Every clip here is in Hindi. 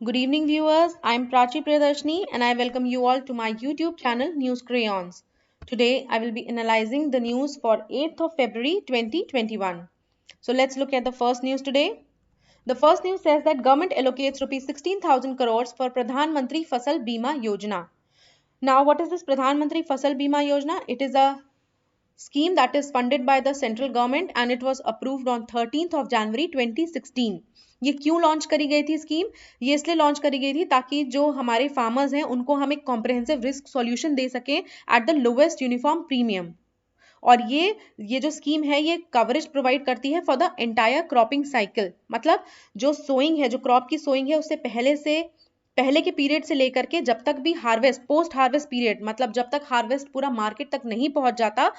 Good evening, viewers. I'm Prachi Priyadarshini and I welcome you all to my YouTube channel News Crayons. Today, I will be analyzing the news for 8th of February 2021. So let's look at the first news today. The first news says that government allocates rupees 16,000 crores for Pradhan Mantri Fasal Bima Yojana. Now, what is this Pradhan Mantri Fasal Bima Yojana? It is a scheme that is funded by the central government and it was approved on 13th of January 2016. ये क्यों लॉन्च करी गई थी स्कीम? ये इसलिए लॉन्च करी गई थी ताकि जो हमारे फार्मर्स हैं उनको हम एक कॉम्प्रिहेंसिव रिस्क सॉल्यूशन दे सकें at the lowest uniform premium. और ये जो स्कीम है ये कवरेज प्रोवाइड करती है for the entire cropping cycle. मतलब जो सोइंग है, जो क्रॉप की सोइंग है, उससे पहले के पीरियड से लेकर के जब तक भी हार्वेस्ट, पोस्ट हार्वेस्ट पीरियड, मतलब जब तक हार्वेस्ट पूरा मार्केट तक नहीं पहुंच जाता,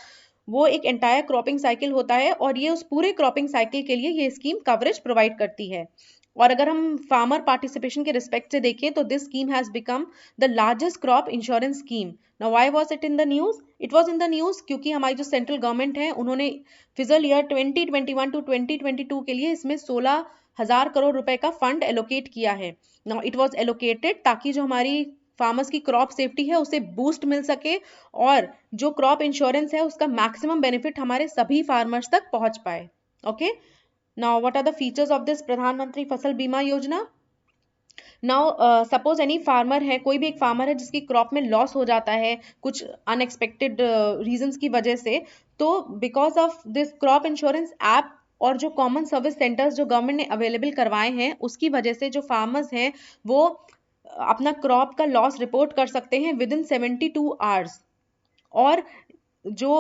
वो एक एंटायर क्रॉपिंग साइकिल होता है और ये उस पूरे क्रॉपिंग साइकिल के लिए ये स्कीम कवरेज प्रोवाइड करती है। और अगर हम फार्मर पार्टिसिपेशन के रिस्पेक्ट से देखें तो this scheme has become the largest crop insurance scheme. Now why was it in the news? It was in the news क्योंकि हमारी जो सेंट्रल गवर्नमेंट है उन्होंने फिजल ईयर 2021 टू 2022 के लिए इसमें 16,000 करोड़ रुपए का फंड एलोकेट किया है। नाउ इट वाज एलोकेटेड ताकि जो हमारी फार्मर्स की क्रॉप सेफ्टी है उसे बूस्ट मिल सके और जो क्रॉप इंश्योरेंस है उसका मैक्सिमम बेनिफिट हमारे सभी फार्मर्स तक पहुंच पाए। Okay, now what are the features of this Pradhan Mantri Fasal बीमा योजना? नाउ सपोज एनी फार्मर है, कोई भी एक फार्मर है जिसकी क्रॉप में लॉस हो जाता है कुछ अनएक्सपेक्टेड रीजंस की वजह से, तो because of this crop insurance app और जो कॉमन सर्विस सेंटर्स जो गवर्नमेंट ने अवेलेबल करवाए हैं उसकी वजह से जो फार्मर्स हैं वो अपना क्रॉप का लॉस रिपोर्ट कर सकते हैं विद इन 72 आवर्स। और जो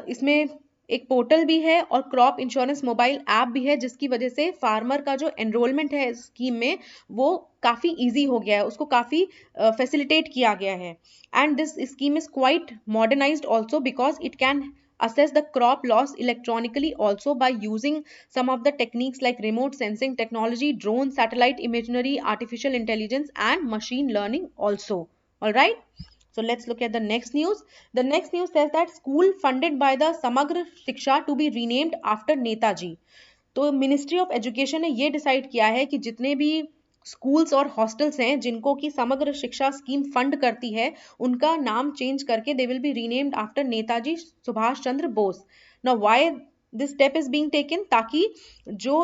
इसमें एक पोर्टल भी है और क्रॉप इंश्योरेंस मोबाइल ऐप भी है जिसकी वजह से फार्मर का जो एनरोलमेंट है इस स्कीम में वो काफ़ी इजी हो गया है, उसको काफ़ी फैसिलिटेट किया गया है। And this scheme is quite modernised also because it can assess the crop loss electronically also by using some of the techniques like remote sensing technology, drone, satellite imagery, artificial intelligence and machine learning also. All right, so let's look at the next news. The next news says that school funded by the Samagra Shiksha to be renamed after Netaji. तो मिनिस्ट्री ऑफ एजुकेशन ने ये डिसाइड किया है कि जितने भी स्कूल्स और हॉस्टल्स हैं जिनको की समग्र शिक्षा स्कीम फंड करती है उनका नाम चेंज करके they will be renamed after Netaji Subhash Chandra Bose. Now why this step is being taken? ताकि जो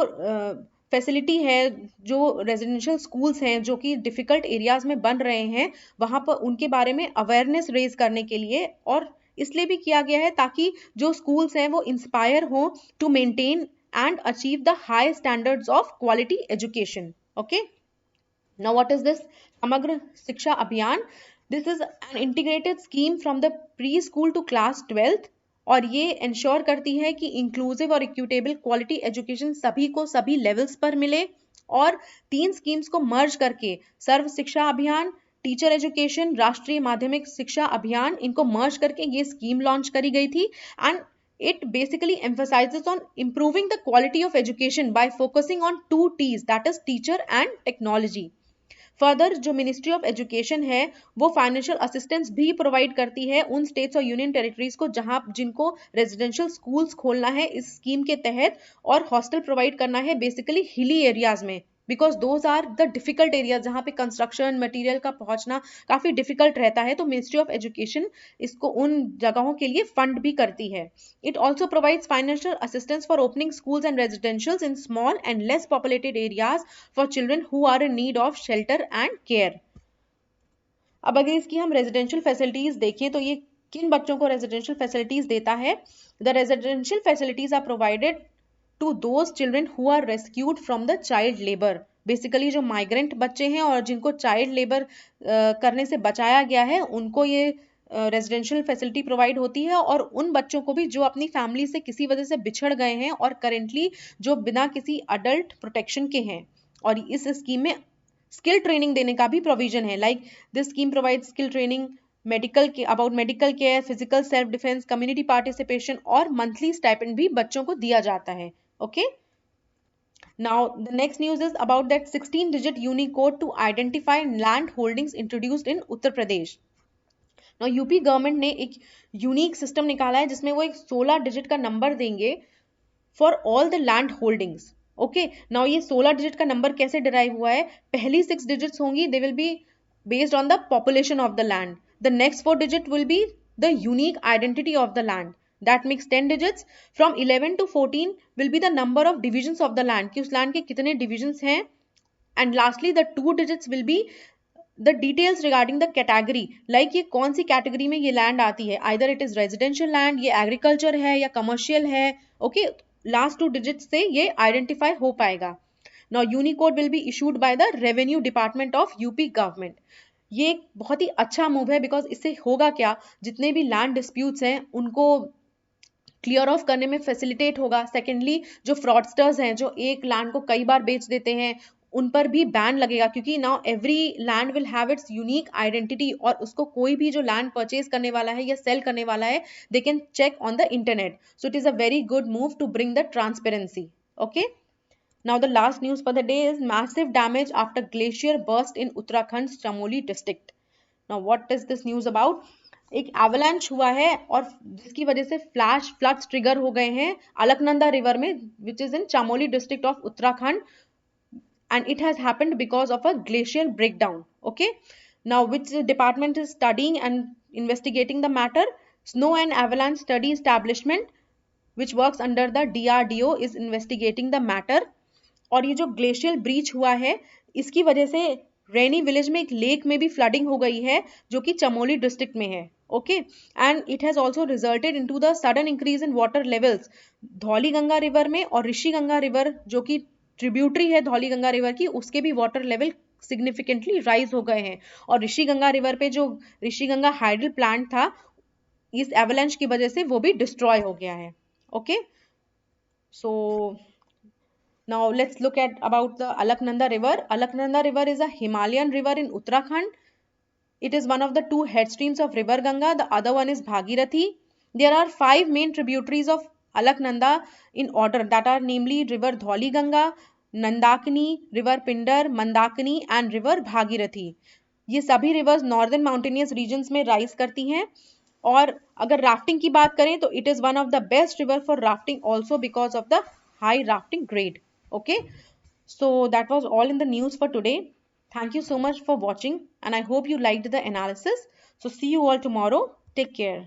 फैसिलिटी है, जो रेजिडेंशियल स्कूल्स हैं जो कि डिफिकल्ट एरियाज में बन रहे हैं वहां पर उनके बारे में अवेयरनेस रेज करने के लिए, और इसलिए भी किया गया है ताकि जो स्कूल्स हैं वो इंस्पायर हो to maintain and achieve the high standards of quality education. Okay, now what is this Samagra Shiksha Abhiyan? This is an integrated scheme from the preschool to class 12th और ये इंश्योर करती है कि इंक्लूसिव और इक्विटेबल क्वालिटी एजुकेशन सभी को सभी लेवल्स पर मिले। और 3 स्कीम्स को मर्ज करके सर्व शिक्षा अभियान, टीचर एजुकेशन, राष्ट्रीय माध्यमिक शिक्षा अभियान, इनको मर्ज करके ये स्कीम लॉन्च करी गई थी। And it basically emphasizes on improving the quality of education by focusing on 2 T's, that is teacher and technology. Further जो मिनिस्ट्री ऑफ एजुकेशन है वो फाइनेंशियल असिस्टेंस भी प्रोवाइड करती है उन स्टेट्स और यूनियन टेरिटरीज को जहां जिनको रेजिडेंशियल स्कूल्स खोलना है इस स्कीम के तहत और हॉस्टल प्रोवाइड करना है बेसिकली हिली एरियाज में, because those are the difficult areas जहाँ पे कंस्ट्रक्शन मटेरियल का पहुंचना काफी डिफिकल्ट रहता है। तो मिनिस्ट्री ऑफ एजुकेशन इसको उन जगहों के लिए फंड भी करती है। It also provides financial assistance for opening schools and residentials in small and less populated areas for children who are in need of shelter and care. अब अगर इसकी हम रेजिडेंशियल फैसिलिटीज देखें तो ये किन बच्चों को रेजिडेंशियल फैसिलिटीज देता है? The residential facilities are provided to those children who are rescued from the child labor. Basically जो माइग्रेंट बच्चे हैं और जिनको चाइल्ड लेबर करने से बचाया गया है उनको ये रेजिडेंशियल फैसिलिटी प्रोवाइड होती है, और उन बच्चों को भी जो अपनी फैमिली से किसी वजह से बिछड़ गए हैं और करेंटली जो बिना किसी अडल्ट प्रोटेक्शन के हैं। और इस स्कीम में स्किल ट्रेनिंग देने का भी प्रोविजन है। Like this scheme provide skill training about medical care, physical self defence, community participation और मंथली स्टाइपेंड भी बच्चों को दिया जाता है। Okay, now the next news is about that 16-digit Unicode to identify land holdings introduced in Uttar Pradesh. Now UP government ने एक यूनिक सिस्टम निकाला है जिसमें वो एक 16 डिजिट का नंबर देंगे for all the land holdings. Okay, now ये 16 डिजिट का नंबर कैसे डिराइव हुआ है? पहली 6 डिजिट्स होंगी, they will be based on the population of the land. The next 4 digit will be the unique identity of the land. That makes 10 digits. From 11 to 14 will be the number of divisions of the land, कि उस land के कितने divisions हैं. And lastly the 2 digits will be the details regarding the category, like ये कौन सी category में ये land आती है, either it is residential land, ये agriculture है या commercial है. okay, last 2 digits से ये identify हो पाएगा. Now Unicode will be issued by the Revenue Department of UP government. ये एक बहुत ही अच्छा मूव है, बिकॉज इससे होगा क्या, जितने भी लैंड डिस्प्यूट्स हैं उनको क्लियर ऑफ करने में फैसिलिटेट होगा. सेकेंडली जो फ्रॉडस्टर्स हैं जो एक लैंड को कई बार बेच देते हैं उन पर भी बैन लगेगा, क्योंकि now every land will have it's unique identity, और उसको कोई भी जो लैंड परचेज करने वाला है या सेल करने वाला है, they can check on the internet. So it is a very good move to bring the transparency. Okay, now the last news for the day is massive damage after glacier burst in Uttarakhand's Chamoli district. Now what is this news about? एक एवलांच हुआ है और जिसकी वजह से फ्लैश फ्लड्स ट्रिगर हो गए हैं अलकनंदा रिवर में, which is in Chamoli district of Uttarakhand, and it has happened because of a glacial breakdown. Okay, now which department is studying and investigating the matter? Snow and avalanche study establishment, which works under the DRDO, is investigating the matter. और ये जो ग्लेशियल ब्रीच हुआ है इसकी वजह से रेनी विलेज में एक लेक में भी फ्लडिंग हो गई है जो कि चमोली डिस्ट्रिक्ट में है. Okay, and it has also resulted into the sudden increase in water levels Dhauli Ganga river में, और ऋषि गंगा रिवर जो कि ट्रिब्यूटरी है धौली गंगा रिवर की, उसके भी वाटर लेवल सिग्निफिकेंटली राइज हो गए हैं. और ऋषि गंगा रिवर पे जो ऋषि गंगा हाइडल प्लांट था इस एवलांच की वजह से वो भी डिस्ट्रॉय हो गया है. Okay, so now let's look at about the Alaknanda river. Alaknanda river is a Himalayan river in Uttarakhand. It is one of the two headstreams of river Ganga. The other one is Bhagirathi. There are 5 main tributaries of Alaknanda in order, that are namely river Dhauli Ganga, Nandakini, river Pindar, Mandakini and river Bhagirathi. ये सभी रिवर्स नॉर्दर्न माउंटेनियस रीजन्स में राइज करती हैं. और अगर राफ्टिंग की बात करें तो it is one of the best river for rafting also because of the high rafting grade. Okay, so that was all in the news for today. Thank you so much for watching and I hope you liked the analysis. So see you all tomorrow. Take care.